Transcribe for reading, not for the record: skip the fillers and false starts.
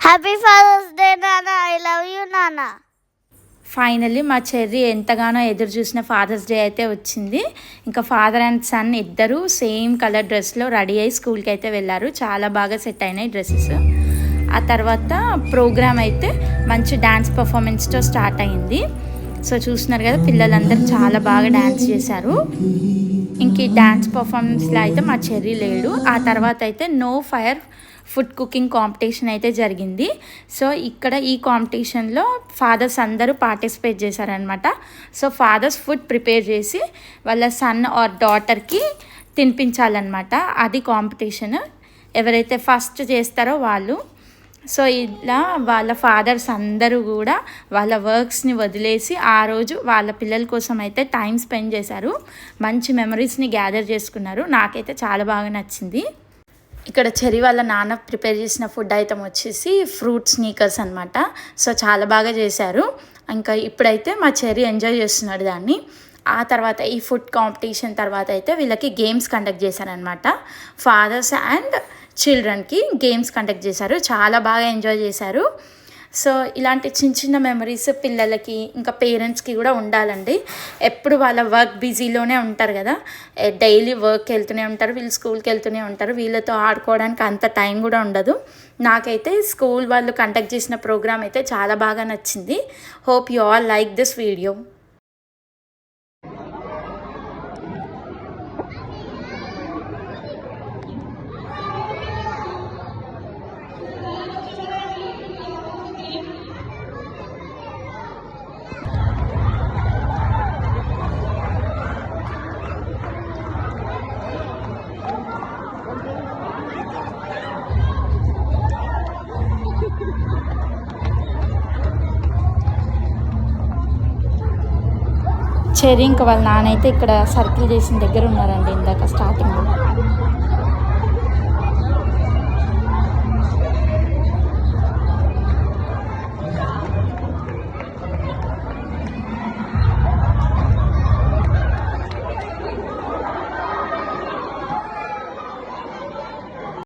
Happy fathers day నాన్న. I love you నాన్న. Finally మా చెర్రీ ఎంతగానో ఎదురు చూసిన ఫాదర్స్ డే అయితే వచ్చింది. ఇంకా ఫాదర్ అండ్ సన్ ఇద్దరు సేమ్ కలర్ డ్రెస్లో రెడీ అయ్యి స్కూల్కి అయితే వెళ్ళారు. చాలా బాగా సెట్ అయినాయి డ్రెస్సెస్. ఆ తర్వాత ప్రోగ్రామ్ అయితే మంచి డ్యాన్స్ పర్ఫార్మెన్స్తో స్టార్ట్ అయింది. సో చూస్తున్నారు కదా, పిల్లలందరూ చాలా బాగా డ్యాన్స్ చేశారు. ఇంక ఈ డ్యాన్స్ పర్ఫార్మెన్స్లో అయితే మా చెర్రీ లేడు. ఆ తర్వాత అయితే no fire food cooking competition అయితే జరిగింది. సో ఇక్కడ ఈ కాంపిటీషన్లో ఫాదర్స్ అందరూ పార్టిసిపేట్ చేశారనమాట. సో ఫాదర్స్ ఫుడ్ ప్రిపేర్ చేసి వాళ్ళ సన్ ఆర్ డాటర్కి తినిపించాలన్నమాట. అది కాంపిటీషన్. ఎవరైతే ఫస్ట్ చేస్తారో వాళ్ళు. సో ఇలా వాళ్ళ ఫాదర్స్ అందరూ కూడా వాళ్ళ వర్క్స్ని వదిలేసి ఆ రోజు వాళ్ళ పిల్లల కోసం అయితే టైం స్పెండ్ చేశారు. మంచి మెమరీస్ని గ్యాదర్ చేసుకున్నారు. నాకైతే చాలా బాగా నచ్చింది. ఇక్కడ చెర్రీ వాళ్ళ నాన్న ప్రిపేర్ చేసిన ఫుడ్ ఐటమ్ వచ్చేసి ఫ్రూట్ స్నీకర్స్ అనమాట. సో చాలా బాగా చేశారు. ఇంకా ఇప్పుడైతే మా చెర్రీ ఎంజాయ్ చేస్తున్నాడు దాన్ని. ఆ తర్వాత ఈ ఫుడ్ కాంపిటీషన్ తర్వాత అయితే వీళ్ళకి గేమ్స్ కండక్ట్ చేశారనమాట. ఫాదర్స్ అండ్ చిల్డ్రన్కి గేమ్స్ కండక్ట్ చేశారు. చాలా బాగా ఎంజాయ్ చేశారు. సో ఇలాంటి చిన్న చిన్న మెమరీస్ పిల్లలకి ఇంకా పేరెంట్స్కి కూడా ఉండాలండి. ఎప్పుడు వాళ్ళ వర్క్ బిజీలోనే ఉంటారు కదా, డైలీ వర్క్కి వెళ్తూనే ఉంటారు, వీళ్ళు స్కూల్కి వెళ్తూనే ఉంటారు. వీళ్ళతో ఆడుకోవడానికి అంత టైం కూడా ఉండదు. నాకైతే స్కూల్ వాళ్ళు కండక్ట్ చేసిన ప్రోగ్రామ్ అయితే చాలా బాగా నచ్చింది. Hope you all like this video. Cherry ఇంకా వాళ్ళ నాన్న అయితే ఇక్కడ సర్కిల్ చేసిన దగ్గర ఉన్నారండి ఇందాక స్టార్టింగ్లో.